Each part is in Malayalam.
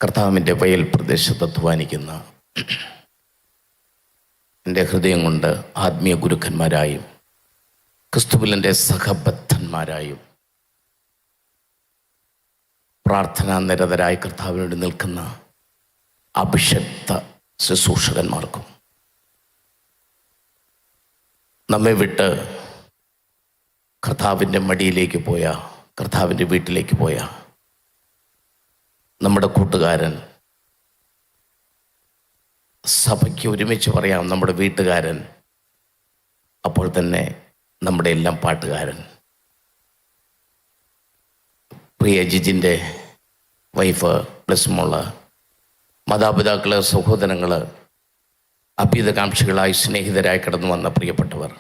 കർത്താവിൻ്റെ വയൽ പ്രദേശത്ത് അധ്വാനിക്കുന്ന എൻ്റെ ഹൃദയം കൊണ്ട് ആത്മീയ ഗുരുക്കന്മാരായും ക്രിസ്തുവിൻ്റെ സഹബദ്ധന്മാരായും പ്രാർത്ഥനാ നിരതരായി കർത്താവിനോട് നിൽക്കുന്ന അഭിഷക്ത ശുശ്രൂഷകന്മാർക്കും നമ്മെ വിട്ട് കർത്താവിൻ്റെ മടിയിലേക്ക് പോയ, കർത്താവിൻ്റെ വീട്ടിലേക്ക് പോയ നമ്മുടെ കൂട്ടുകാരൻ, സഭയ്ക്ക് ഒരുമിച്ച് പറയാം നമ്മുടെ വീട്ടുകാരൻ, അപ്പോൾ തന്നെ നമ്മുടെ എല്ലാം പാട്ടുകാരൻ, പ്രിയ ജിജിൻ്റെ വൈഫ് പ്ലസ് മോള്, മാതാപിതാക്കള്, സഹോദരങ്ങൾ, അഭ്യുതകാംക്ഷികളായി സ്നേഹിതരായി കടന്നു വന്ന പ്രിയപ്പെട്ടവർ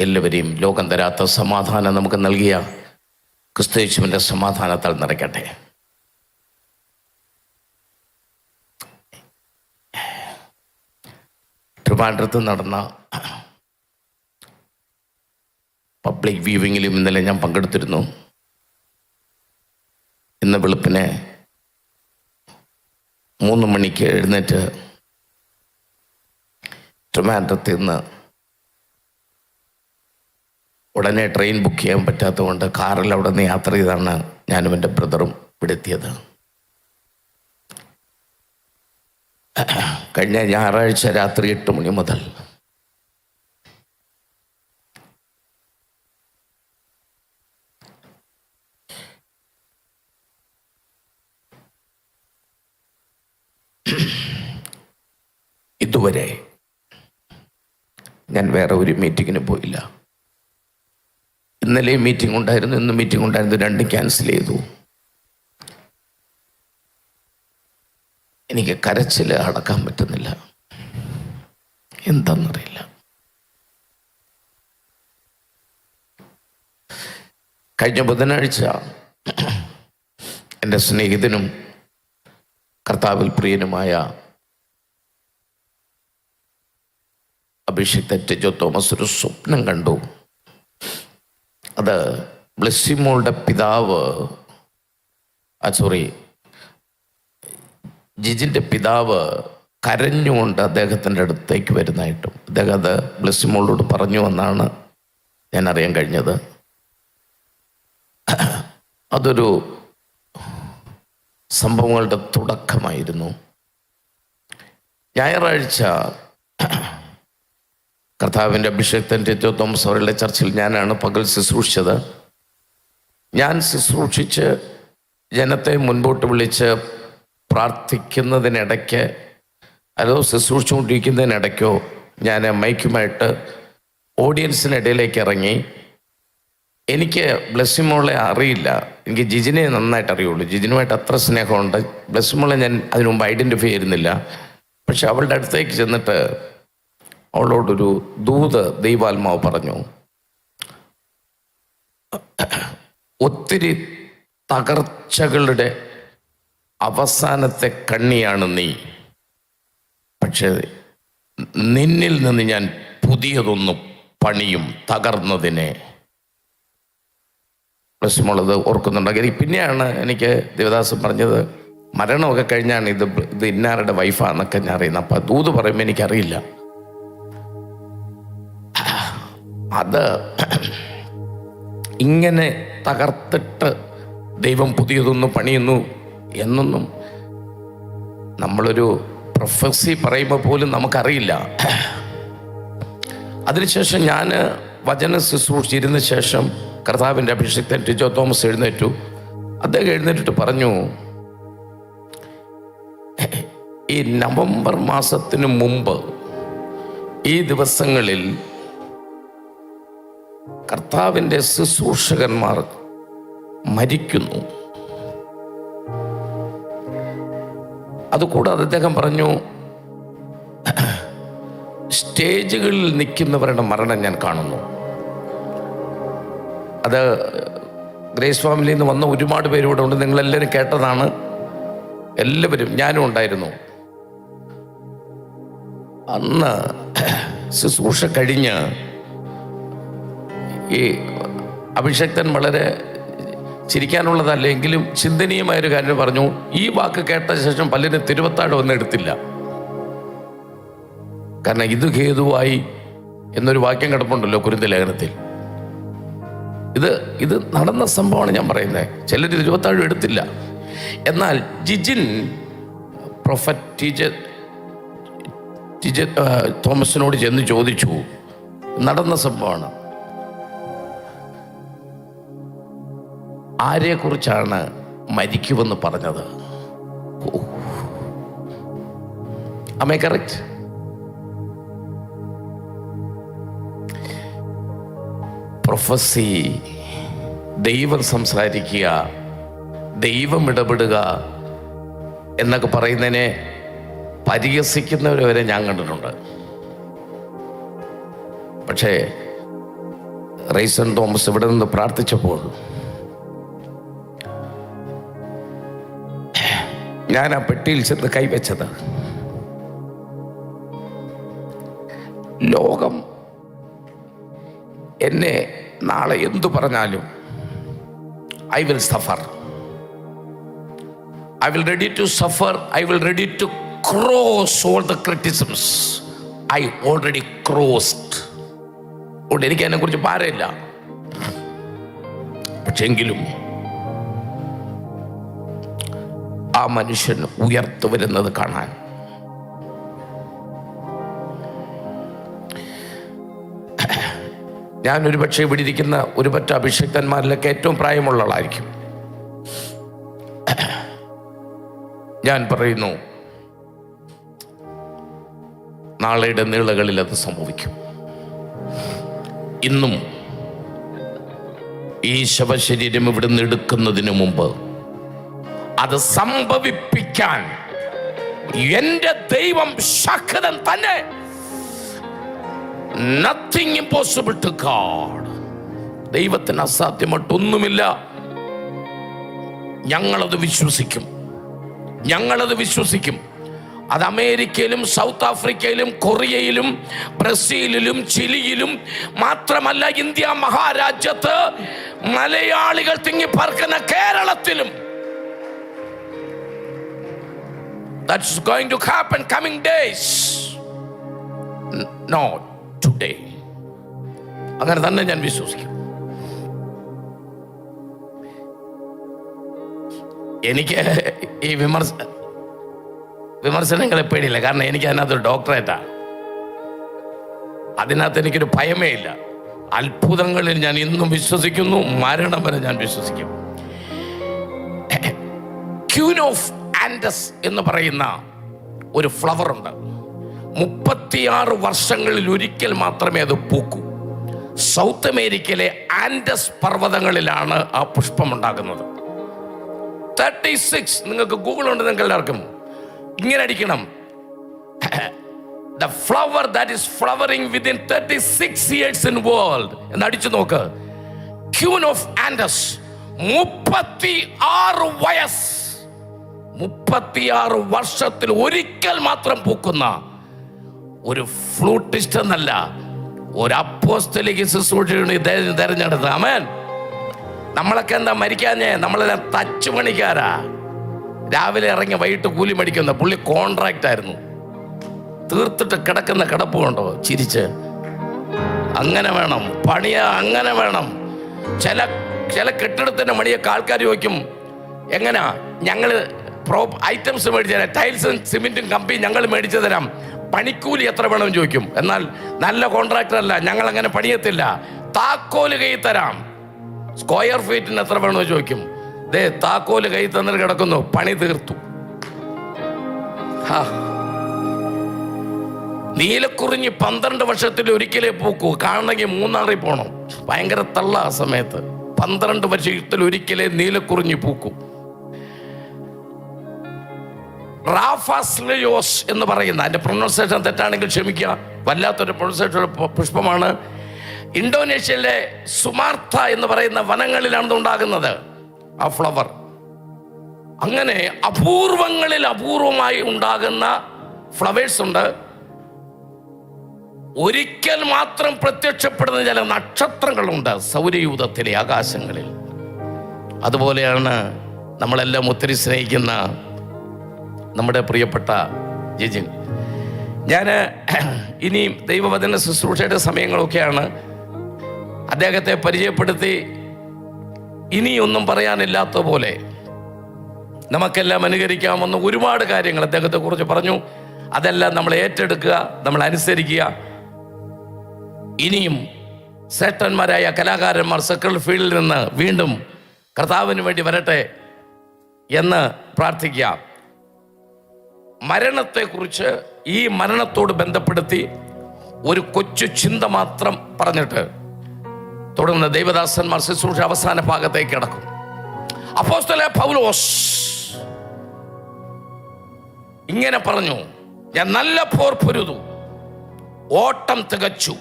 എല്ലാവരെയും ലോകം തരാത്ത സമാധാനം നമുക്ക് നൽകിയ ക്രിസ്തുയേശുവിൻ്റെ സമാധാനത്താൽ നിറയ്ക്കട്ടെ. ട്രിവാൻഡ്രത്ത് നടന്ന പബ്ലിക് വ്യൂവിങ്ങിലും ഇന്നലെ ഞാൻ പങ്കെടുത്തിരുന്നു. ഇന്ന് വെളുപ്പിനെ 3 മണിക്ക് എഴുന്നേറ്റ് ട്രിവാൻഡ്രത്ത് നിന്ന് ഉടനെ ട്രെയിൻ ബുക്ക് ചെയ്യാൻ പറ്റാത്തതുകൊണ്ട് കാറിൽ അവിടെ നിന്ന് യാത്ര ചെയ്താണ് ഞാനും എൻ്റെ ബ്രദറും ഇവിടെ എത്തിയത്. കഴിഞ്ഞ ഞായറാഴ്ച രാത്രി 8 മണി മുതൽ ഇതുവരെ ഞാൻ വേറെ ഒരു മീറ്റിങ്ങിന് പോയില്ല. ഇന്നലെ മീറ്റിംഗ് ഉണ്ടായിരുന്നു, ഇന്ന് മീറ്റിംഗ് ഉണ്ടായിരുന്നു, രണ്ടും ക്യാൻസൽ ചെയ്തു. എനിക്ക് കരച്ചിൽ അടക്കാൻ പറ്റുന്നില്ല, എന്താണെന്നറിയില്ല. കഴിഞ്ഞ ബുധനാഴ്ച എൻ്റെ സ്നേഹിതനും കർത്താവിൽ പ്രിയനുമായ അഭിഷേക് ടെജോ തോമസ് ഒരു സ്വപ്നം കണ്ടു. അത് ബ്ലെസ്സിമോളുടെ പിതാവ്, ജിജിൻ്റെ പിതാവ് കരഞ്ഞുകൊണ്ട് അദ്ദേഹത്തിൻ്റെ അടുത്തേക്ക് വരുന്നതായിട്ടും അദ്ദേഹം അത് ബ്ലെസ്സിമോളോട് പറഞ്ഞു എന്നാണ് ഞാൻ അറിയാൻ കഴിഞ്ഞത്. അതൊരു സംഭവങ്ങളുടെ തുടക്കമായിരുന്നു. ഞായറാഴ്ച കർത്താവിൻ്റെ അഭിഷേക് ടെജോ തോമസ് അവരുടെ ചർച്ചിൽ ഞാനാണ് പകൽ ശുശ്രൂഷിച്ചത്. ഞാൻ ശുശ്രൂഷിച്ച് ജനത്തെ മുൻപോട്ട് വിളിച്ച് പ്രാർത്ഥിക്കുന്നതിനിടയ്ക്ക് അതോ ശുശ്രൂഷിച്ചുകൊണ്ടിരിക്കുന്നതിനിടയ്ക്കോ ഞാൻ മൈക്കുമായിട്ട് ഓഡിയൻസിനിടയിലേക്ക് ഇറങ്ങി. എനിക്ക് ബ്ലെസ്സിമോളെ അറിയില്ല, എനിക്ക് ജിജിനെ നന്നായിട്ട് അറിയുള്ളൂ. ജിജിനുമായിട്ട് അത്ര സ്നേഹമുണ്ട്. ബ്ലെസ്സിമോളെ ഞാൻ അതിനു മുമ്പ് ഐഡൻറ്റിഫൈ ചെയ്യുന്നില്ല. പക്ഷെ അവളുടെ അടുത്തേക്ക് ചെന്നിട്ട് അവളോടൊരു ദൂത് ദൈവാത്മാവ് പറഞ്ഞു. ഒത്തിരി തകർച്ചകളുടെ അവസാനത്തെ കണ്ണിയാണ് നീ, പക്ഷെ നിന്നിൽ നിന്ന് ഞാൻ പുതിയതൊന്ന് പണിയും തകർന്നതിനെ. പ്രശ്നമുള്ളത് ഓർക്കുന്നുണ്ടെങ്കിൽ പിന്നെയാണ് എനിക്ക് ദേവദാസൻ പറഞ്ഞത്, മരണമൊക്കെ കഴിഞ്ഞാണ് ഇത് ഇന്നാരുടെ വൈഫാന്നൊക്കെ ഞാൻ അറിയുന്നത്. അപ്പം ദൂത് പറയുമ്പോൾ എനിക്കറിയില്ല. അത് ഇങ്ങനെ തകർത്തിട്ട് ദൈവം പുതിയതൊന്നും പണിയുന്നു എന്നൊന്നും നമ്മളൊരു പ്രൊഫസി പറയുമ്പോൾ പോലും നമുക്കറിയില്ല. അതിനുശേഷം ഞാൻ വചന ശുശ്രൂഷിച്ചിരുന്ന ശേഷം കർത്താവിൻ്റെ അഭിഷേക് ടെജോ തോമസ് എഴുന്നേറ്റു. അദ്ദേഹം എഴുന്നേറ്റിട്ട് പറഞ്ഞു, ഈ നവംബർ മാസത്തിന് മുമ്പ് ഈ ദിവസങ്ങളിൽ കർത്താവിൻ്റെ ശുശ്രൂഷകന്മാർ മരിക്കുന്നു. അതുകൂടാതെ അദ്ദേഹം പറഞ്ഞു, സ്റ്റേജുകളിൽ നിൽക്കുന്നവരുടെ മരണം ഞാൻ കാണുന്നു. അത് ഗ്രേസ് ഫാമിലിയിൽ നിന്ന് വന്ന ഒരുപാട് പേര് ഇവിടെ ഉണ്ട്, നിങ്ങളെല്ലാവരും കേട്ടതാണ്. എല്ലാവരും, ഞാനും ഉണ്ടായിരുന്നു. അന്ന് ശുശ്രൂഷ കഴിഞ്ഞ് ഈ അഭിഷക്തൻ വളരെ ചിരിക്കാനുള്ളതല്ല, എങ്കിലും ചിന്തനീയമായൊരു കാര്യം പറഞ്ഞു. ഈ വാക്ക് കേട്ട ശേഷം പലരും തിരുവത്താഴം ഒന്നും എടുത്തില്ല. കാരണം ഇത് ഹേതുവായി എന്നൊരു വാക്യം കിടപ്പുണ്ടല്ലോ കൊരിന്ത്യർ ലേഖനത്തിൽ. ഇത് നടന്ന സംഭവമാണ് ഞാൻ പറയുന്നത്. ചിലർ തിരുവത്താഴം എടുത്തില്ല. എന്നാൽ ജിജിൻ പ്രൊഫറ്റ് തോമസിനോട് ചെന്ന് ചോദിച്ചു, നടന്ന സംഭവമാണ്, ആരെക്കുറിച്ചാണ് മരിക്കുമെന്ന് പറഞ്ഞത്? Am I correct? പ്രൊഫസി, ദൈവം സംസാരിക്കുക, ദൈവം ഇടപെടുക എന്നൊക്കെ പറയുന്നതിനെ പരിഹസിക്കുന്നവരെ വരെ ഞാൻ കണ്ടിട്ടുണ്ട്. പക്ഷേ റൈസൺ തോമസ് ഇവിടെ നിന്ന് പ്രാർത്ഥിച്ചപ്പോൾ ഞാൻ ആ പെട്ടിയിൽ ചെന്ന് കൈവച്ചത്, ലോകം എന്നെ നാളെ എന്തു പറഞ്ഞാലും I will suffer. I will ready to suffer. I will ready to cross all the criticisms I already crossed. എനിക്ക് അതിനെ കുറിച്ച് ഭാരമില്ല. പക്ഷെങ്കിലും ആ മനുഷ്യൻ ഉയർത്തു വരുന്നത് കാണാൻ ഞാൻ ഒരുപക്ഷെ ഇവിടെ ഇരിക്കുന്ന ഒരു പറ്റ അഭിഷക്തന്മാരിലൊക്കെ ഏറ്റവും പ്രായമുള്ള ആളായിരിക്കും. ഞാൻ പറയുന്നു, നാളെയുടെ നീളകളിൽ അത് സംഭവിക്കും. ഇന്നും ഈ ശവശരീരം ഇവിടുന്ന് എടുക്കുന്നതിന് മുമ്പ് അത് സംഭവിപ്പിക്കാൻ എന്റെ ദൈവം ശക്തൻ തന്നെ. Nothing impossible to God. ദൈവത്തിന് അസാധ്യമായിട്ടൊന്നുമില്ല. ഞങ്ങളത് വിശ്വസിക്കും. അത് അമേരിക്കയിലും സൗത്ത് ആഫ്രിക്കയിലും കൊറിയയിലും ബ്രസീലിലും ചിലിയിലും മാത്രമല്ല, ഇന്ത്യ മഹാരാജ്യത്ത് മലയാളികൾ തിങ്ങി പാർക്കുന്ന കേരളത്തിലും that's going to happen coming days, not today. അങ്ങനെ തന്നെ ഞാൻ വിശ്വസിക്കും. എനിക്ക് ഈ വിമർശനങ്ങളെ പേടിയില്ല. കാരണം എനിക്ക് അതിനകത്തൊരു ഡോക്ടറേറ്റാ. അതിനകത്ത് എനിക്കൊരു ഭയമേ ഇല്ല. അത്ഭുതങ്ങളിൽ ഞാൻ ഇന്നും വിശ്വസിക്കുന്നു. മരണം വരെ ഞാൻ വിശ്വസിക്കും. ക്യൂൻ ഓഫ് ആൻഡസ് എന്ന് പറയുന്ന ഒരു ഫ്ലവർ ഉണ്ട്. 36 വർഷങ്ങളിൽ ഒരിക്കൽ മാത്രമേ അത് പൂക്കൂ. സൗത്ത് അമേരിക്കയിലെ ആൻഡസ് പർവ്വതങ്ങളിലാണ് ആ പുഷ്പം ഉണ്ടാകുന്നത്. 36, നിങ്ങൾക്ക് ഗൂഗിൾ ഉണ്ട്, നിങ്ങൾക്ക് എല്ലാവർക്കും ഇങ്ങനെ അടിക്കണം, the flower that is flowering within 36 years in world എന്ന് അടിച്ചു നോക്ക്. ക്യൂൻ ഓഫ് ആൻഡസ് 36 വയസ്സ്, 36 വർഷത്തിൽ ഒരിക്കൽ മാത്രം പൂക്കുന്ന ഒരു ഫ്ലൂട്ടിസ്റ്റ് എന്നല്ല, ഒരു അപ്പോസ്തലിക ശുശ്രൂഷയാണ് തെരഞ്ഞെടുത്തത്. ആമേൻ. നമ്മളൊക്കെ എന്താ മരിക്കാഞ്ഞേ? നമ്മളെല്ലാം തച്ചു പണിക്കാരാ. രാവിലെ ഇറങ്ങി വൈകിട്ട് കൂലി മേടിക്കുന്ന പുള്ളി കോൺട്രാക്റ്റ് ആയിരുന്നു. തീർത്തിട്ട് കിടക്കുന്ന കിടപ്പ് കൊണ്ടോ ചിരിച്ച്. അങ്ങനെ വേണം പണിയ, അങ്ങനെ വേണം. ചില കെട്ടിടത്തിന്റെ മണിയൊക്കെ ആൾക്കാർ ചോദിക്കും, എങ്ങനാ ഞങ്ങൾ ഐറ്റംസ് മേടിച്ചു തരാം, ടൈൽസും സിമെന്റും കമ്പി ഞങ്ങൾ മേടിച്ചു തരാം, പണിക്കൂലി എത്ര വേണമെന്ന് ചോദിക്കും. എന്നാൽ നല്ല കോൺട്രാക്ടർ അല്ല, ഞങ്ങൾ അങ്ങനെ പണിയത്തില്ല, താക്കോല് കൈ തരാം, സ്ക്വയർ ഫീറ്റിന് എത്ര വേണമെന്ന് ചോദിക്കും. ദേ താക്കോല് കൈ തന്നിട്ട് കിടക്കുന്നു, പണി തീർത്തു. നീലക്കുറിഞ്ഞി 12 വർഷത്തിൽ ഒരിക്കലേ പൂക്കൂ. കാണണമെങ്കിൽ മൂന്നാറിൽ പോകണം, ഭയങ്കര തള്ള ആ സമയത്ത്. 12 വർഷത്തിൽ ഒരിക്കലേ നീലക്കുറിഞ്ഞി പൂക്കൂ. റാഫാസ്ലിയോസ് എന്ന് പറയുന്ന, അതിന്റെ പ്രൊനൗൺസിയേഷൻ തെറ്റാണെങ്കിൽ ക്ഷമിക്കുക, വല്ലാത്തൊരു പ്രൊനൗൺസിയേഷൻ പുഷ്പമാണ്. ഇന്തോനേഷ്യയിലെ സുമാർത്ത എന്ന് പറയുന്ന വനങ്ങളിലാണ് ഉണ്ടാകുന്നത് ആ ഫ്ലവർ. അങ്ങനെ അപൂർവങ്ങളിൽ അപൂർവമായി ഉണ്ടാകുന്ന ഫ്ലവേഴ്സ് ഉണ്ട്. ഒരിക്കൽ മാത്രം പ്രത്യക്ഷപ്പെടുന്ന ചില നക്ഷത്രങ്ങളുണ്ട് സൗരയൂഥത്തിലെ ആകാശങ്ങളിൽ. അതുപോലെയാണ് നമ്മളെല്ലാം ഒത്തിരി സ്നേഹിക്കുന്ന നമ്മുടെ പ്രിയപ്പെട്ട ജിജിൻ. ഞാൻ ഇനി ദൈവവചന ശുശ്രൂഷയുടെ സമയങ്ങളൊക്കെയാണ്. അദ്ദേഹത്തെ പരിചയപ്പെടുത്തി ഇനിയൊന്നും പറയാനില്ലാത്ത പോലെ നമുക്കെല്ലാം അനുകരിക്കാമെന്ന് ഒരുപാട് കാര്യങ്ങൾ അദ്ദേഹത്തെക്കുറിച്ച് പറഞ്ഞു. അതെല്ലാം നമ്മൾ ഏറ്റെടുക്കുക, നമ്മൾ അനുസരിക്കുക. ഇനിയും ശ്രേഷ്ഠന്മാരായ കലാകാരന്മാർ സെക്രട്ടറി ഫീൽഡിൽ നിന്ന് വീണ്ടും കർത്താവിന് വേണ്ടി വരട്ടെ എന്ന് പ്രാർത്ഥിക്കുക. മരണത്തെക്കുറിച്ച് ഈ മരണത്തോട് ബന്ധപ്പെടുത്തി ഒരു കൊച്ചു ചിന്ത മാത്രം പറഞ്ഞിട്ട് തുടർന്ന് ദൈവദാസന്മാർ ശുശ്രൂഷ അവസാന ഭാഗത്തേക്ക് കിടക്കും. അപ്പോസ്തലനായ പൗലോസ് ഇങ്ങനെ പറഞ്ഞു, ഞാൻ നല്ല പോർ പൊരുതു, ഓട്ടം തികച്ചു,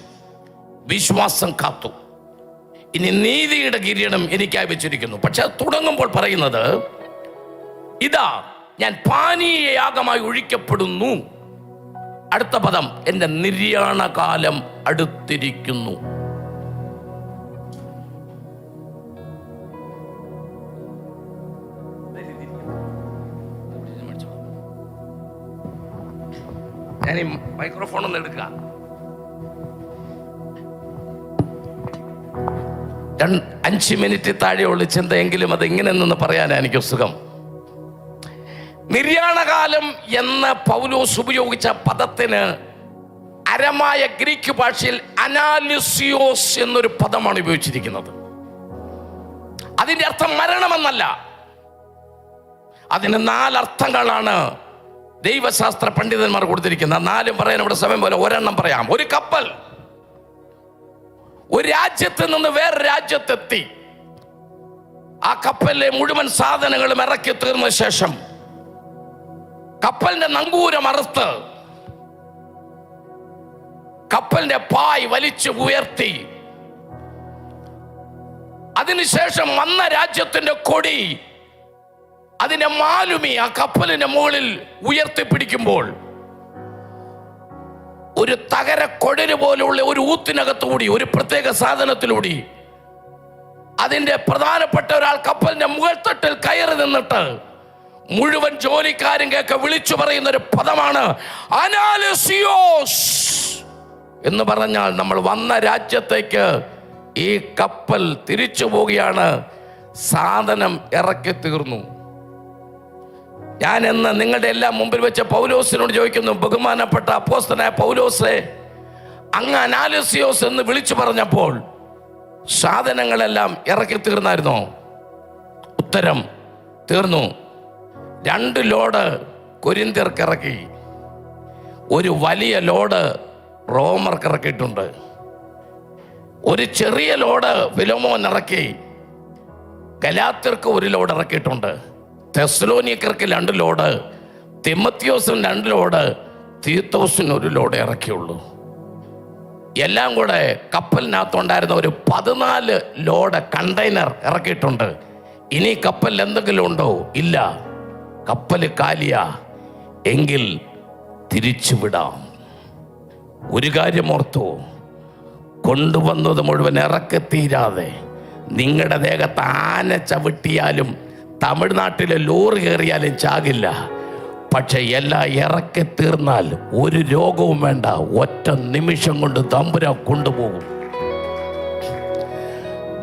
വിശ്വാസം കാത്തു, ഇനി നീതിയുടെ കിരീടം എനിക്കായി വെച്ചിരിക്കുന്നു. പക്ഷെ തുടങ്ങുമ്പോൾ പറയുന്നത് ഇതാ ഞാൻ പാനീയയാഗമായി ഒഴിക്കപ്പെടുന്നു. അടുത്ത പദം, എന്റെ നിര്യാണകാലം അടുത്തിരിക്കുന്നു. ഞാൻ ഈ മൈക്രോഫോൺ ഒന്ന് എടുക്കുക. 5 മിനിറ്റ് താഴെയുള്ള ചിന്തയെങ്കിലും അത് എങ്ങനെ നിന്ന് പറയാനാണ് എനിക്ക് സുഖം. നിര്യാണകാലം എന്ന പൗലോസ് ഉപയോഗിച്ച പദത്തിന് അരമായ ഗ്രീക്ക് ഭാഷയിൽ അനാലിസിയോസ് എന്നൊരു പദമാണ് ഉപയോഗിച്ചിരിക്കുന്നത്. അതിന്റെ അർത്ഥം മരണമെന്നല്ല. അതിന് 4 അർത്ഥങ്ങളാണ് ദൈവശാസ്ത്ര പണ്ഡിതന്മാർ കൊടുത്തിരിക്കുന്നത്. 4 പറയാൻ ഇവിടെ സമയം പോലെ ഒരെണ്ണം പറയാം. ഒരു കപ്പൽ ഒരു രാജ്യത്ത് നിന്ന് വേറെ രാജ്യത്തെത്തി, ആ കപ്പലിലെ മുഴുവൻ സാധനങ്ങളും ഇറക്കി തീർന്ന ശേഷം കപ്പലിന്റെ നങ്കൂരം അറുത്ത് കപ്പലിന്റെ പായ് വലിച്ചു ഉയർത്തി അതിനുശേഷം വന്ന രാജ്യത്തിന്റെ കൊടി, അതിന്റെ മാലുമി ആ കപ്പലിന്റെ മുകളിൽ ഉയർത്തിപ്പിടിക്കുമ്പോൾ ഒരു തകര കൊടര് പോലുള്ള ഒരു ഊത്തിനകത്തുകൂടി ഒരു പ്രത്യേക സാധനത്തിലൂടി അതിന്റെ പ്രധാനപ്പെട്ട ഒരാൾ കപ്പലിന്റെ മുകൾ തട്ടിൽ കയറി നിന്നിട്ട് മുഴുവൻ ജോലിക്കാരും കേൾക്ക വിളിച്ചു പറയുന്ന ഒരു പദമാണ് അനാലിസിയോസ് എന്ന് പറഞ്ഞാൽ നമ്മൾ വന്ന രാജ്യത്തേക്ക് ഈ കപ്പൽ തിരിച്ചു പോവുകയാണ്, സാധനം ഇറക്കി തീർന്നു. ഞാൻ ഇന്ന് നിങ്ങളുടെ എല്ലാം മുമ്പിൽ വെച്ച പൗലോസിനോട് ചോദിക്കുന്നു, ബഹുമാനപ്പെട്ട അപ്പോസ്തലനായ പൗലോസേ, അങ്ങ് അനാലിസിയോസ് എന്ന് വിളിച്ചു പറഞ്ഞപ്പോൾ സാധനങ്ങളെല്ലാം ഇറക്കി തീർന്നായിരുന്നോ? ഉത്തരം, തീർന്നു. 2 ലോഡ് കൊരിന്ത്യർക്ക് ഇറക്കി, ഒരു വലിയ ലോഡ് റോമർക്ക് ഇറക്കിയിട്ടുണ്ട്, ഒരു ചെറിയ ലോഡ് ഫിലോമോൻ ഇറക്കി, ഗലാത്യർക്ക് 1 ലോഡ് ഇറക്കിയിട്ടുണ്ട്, തെസ്സലോനിക്കർക്ക് 2 ലോഡ്, തിമോത്തിയോസിന് 2 ലോഡ്, തീത്തോസിന് 1 ലോഡ് ഇറക്കിയുള്ളൂ. എല്ലാം കൂടെ കപ്പലിനകത്തുണ്ടായിരുന്ന ഒരു 14 ലോഡ് കണ്ടെയ്നർ ഇറക്കിയിട്ടുണ്ട്. ഇനി കപ്പലിൽ എന്തെങ്കിലും ഉണ്ടോ? ഇല്ല, കപ്പല് കാലിയാ. എങ്കിൽ തിരിച്ചുവിടാം. ഒരു കാര്യം ഓർത്തു, കൊണ്ടുവന്നത് മുഴുവൻ ഇറക്കത്തീരാതെ നിങ്ങളുടെ ദേഹത്ത് ആന ചവിട്ടിയാലും തമിഴ്നാട്ടിലെ ലോറി കയറിയാലും ചാകില്ല. പക്ഷെ എല്ലാം ഇറക്കി തീർന്നാൽ ഒരു രോഗവും വേണ്ട, ഒറ്റ നിമിഷം കൊണ്ട് തമ്പുരാൻ കൊണ്ടുപോകും.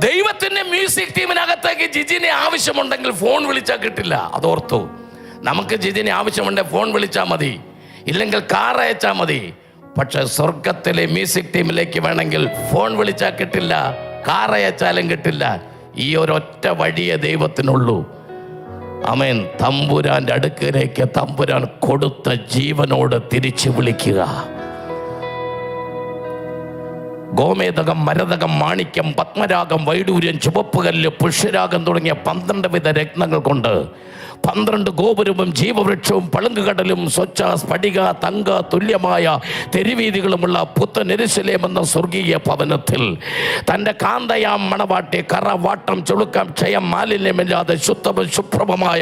ദൈവത്തിന്റെ മ്യൂസിക് ടീമിനകത്തേക്ക് ജിജിനെ ആവശ്യമുണ്ടെങ്കിൽ ഫോൺ വിളിച്ചാൽ കിട്ടില്ല. അതോർത്തു. നമുക്ക് ജിജിനെ ആവശ്യമുണ്ടെങ്കിൽ ഫോൺ വിളിച്ചാൽ മതി, ഇല്ലെങ്കിൽ കാർ അയച്ചാൽ മതി. പക്ഷെ സ്വർഗത്തിലെ മ്യൂസിക് ടീമിലേക്ക് വേണമെങ്കിൽ ഫോൺ വിളിച്ചാൽ കിട്ടില്ല, കാർ അയച്ചാലും കിട്ടില്ല. ഈ ഒരൊറ്റ വഴിയേ ദൈവത്തിനുള്ളൂ. ആമേൻ. തമ്പുരാന്റെ അടുക്കിലേക്ക് തമ്പുരാൻ കൊടുത്ത ജീവനോട് തിരിച്ചു വിളിക്കുക. ഗോമേതകം, മരതകം, മാണിക്യം, പത്മരാഗം, വൈഡൂര്യം, ചുവപ്പുകല്ല്, പുഷ്യരാഗം തുടങ്ങിയ 12 വിധ രത്നങ്ങൾ കൊണ്ട് 12 ഗോപുരവും ജീവവൃക്ഷവും പളുങ്കുകടലും സ്വച്ഛ സ്ഫടിക തങ്ക തുല്യമായ തെരുവീതികളുമുള്ള പുത്തൻ യെരൂശലേം എന്ന സ്വർഗീയ ഭവനത്തിൽ തൻ്റെ കാന്തയാം മണവാട്ടി കറ, വാട്ടം, ചുളുക്കം, ക്ഷയം, മാലിന്യമില്ലാതെ ശുദ്ധവും ശുഭ്രവുമായ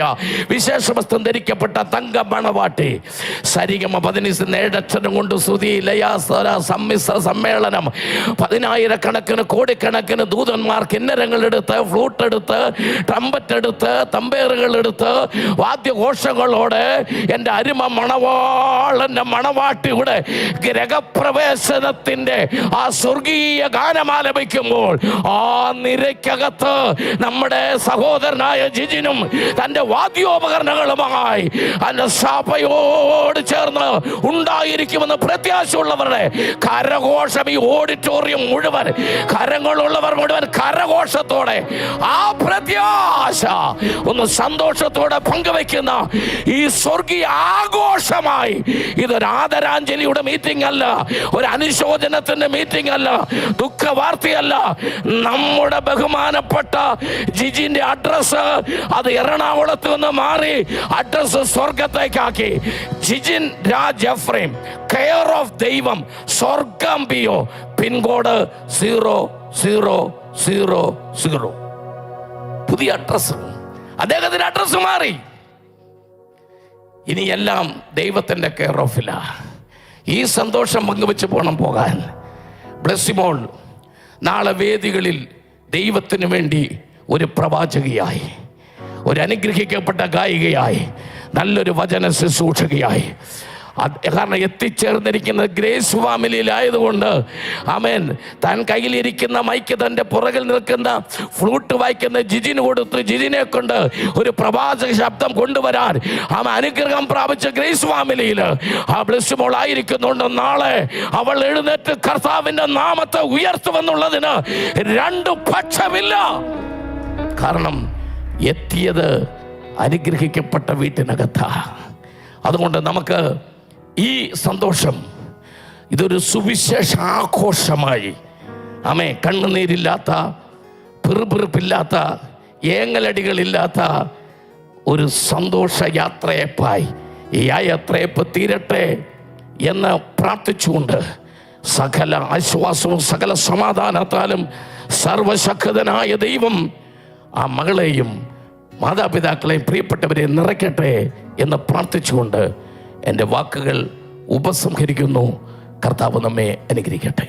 വിശേഷവസ്ത്രം ധരിക്കപ്പെട്ട തങ്ക മണവാട്ടി സരിഗമ 17 കൊണ്ട് സ്തുതി, ലയ, സ്വര, സമ്മിശ്ര സമ്മേളനം, 10,000-കണക്കിന് കോടിക്കണക്കിന് ദൂതന്മാർ കിന്നരങ്ങളെടുത്ത്, ഫ്ലൂട്ടെടുത്ത്, ട്രംപറ്റെടുത്ത്, തമ്പേറുകളെടുത്ത്, വാദ്യഘോഷങ്ങളോടെ എൻ്റെ അരുമ മണവാളൻ്റെ മണവാട്ടിയുടെ ഗ്രഹപ്രവേശനത്തിൻ്റെ ആ സ്വർഗീയ ഗാനമാലപിക്കുമ്പോൾ ആ നിരയ്ക്കകത്ത് നമ്മുടെ സഹോദരനായ ജിജിനും തൻ്റെ വാദ്യോപകരണങ്ങളുമായി എൻ്റെ സഭയോട് ചേർന്ന് ഉണ്ടായിരിക്കുമെന്ന് പ്രത്യാശയുള്ളവരുടെ കരഘോഷം, ഈ ഓഡിറ്റോറിയം മുഴുവൻ, കരങ്ങളുള്ളവർ മുഴുവൻ കരഘോഷത്തോടെ ആ പ്രത്യാശ ഒന്ന് സന്തോഷത്തോടെ പങ്കുവെക്കുന്ന ഈ സ്വർഗീയ ആഘോഷമായി, ഇതൊരു ആദരാഞ്ജലിയുടെ മീറ്റിംഗ് അല്ല, ഒരു അനുശോചനത്തിന്റെ മീറ്റിംഗ് അല്ല, ദുഃഖവാർത്തയല്ല. നമ്മുടെ ബഹുമാനപ്പെട്ട ജിജിന്റെ അഡ്രസ് അത് എറണാകുളത്ത് നിന്ന് മാറി അഡ്രസ് സ്വർഗത്തേക്കാക്കി. ജിജിൻ രാജ് എഫ്രൈം, കെയർ ഓഫ് ദൈവം, സ്വർഗം പിയോ, പിൻകോഡ് 0000. പുതിയ അഡ്രസ്, അദ്ദേഹത്തിന്റെ അഡ്രസ് മാറി. ഇനിയെല്ലാം ദൈവത്തിന്റെ കെയർ ഓഫില്ല. ഈ സന്തോഷം പങ്കുവെച്ച് പോകാൻ. ബ്ലെസ്സിമോൾ നാളെ വേദികളിൽ ദൈവത്തിന് വേണ്ടി ഒരു പ്രവാചകയായി, ഒരു അനുഗ്രഹിക്കപ്പെട്ട ഗായികയായി, നല്ലൊരു വചന ശുശ്രൂഷകയായി, കാരണം എത്തിച്ചേർന്നിരിക്കുന്നത് ഗ്രേസ് ഫാമിലിയിലായതുകൊണ്ട് ആമേൻ, താൻ കയ്യിലിരിക്കുന്ന മൈക്ക് തൻ്റെ പുറകിൽ നിൽക്കുന്ന ഫ്ലൂട്ട് വായിക്കുന്ന ജിജിന് കൊടുത്ത് ജിജിനെ കൊണ്ട് ഒരു പ്രവാചക ശബ്ദം കൊണ്ടുവരാൻ അനുഗ്രഹം പ്രാപിച്ച ഗ്രേസ് ഫാമിലിയിൽ ആ ബ്ലെസ്സിമോൾ ആയിരിക്കുന്നുണ്ട്. നാളെ അവൾ എഴുന്നേറ്റ് കർത്താവിൻ്റെ നാമത്തെ ഉയർത്തുമെന്നുള്ളതിന് രണ്ടു പക്ഷമില്ല. കാരണം എത്തിയത് അനുഗ്രഹിക്കപ്പെട്ട വീട്ടിനകത്താ. അതുകൊണ്ട് നമുക്ക് ഈ സന്തോഷം ഇതൊരു സുവിശേഷ ആഘോഷമായി, കണ്ണുനീരില്ലാത്ത, പിറുപിറുപ്പില്ലാത്ത, ഏങ്ങലടികളില്ലാത്ത ഒരു സന്തോഷയാത്രയപ്പായി ഈ യാത്രയപ്പ് തീരട്ടെ എന്ന് പ്രാർത്ഥിച്ചുകൊണ്ട് സകല ആശ്വാസവും സകല സമാധാനത്താലും സർവശക്തനായ ദൈവം ആ മകളെയും മാതാപിതാക്കളെയും പ്രിയപ്പെട്ടവരെ നിറയ്ക്കട്ടെ എന്ന് പ്രാർത്ഥിച്ചുകൊണ്ട് എൻ്റെ വാക്കുകൾ ഉപസംഹരിക്കുന്നു. കർത്താവ് നമ്മെ അനുഗ്രഹിക്കട്ടെ.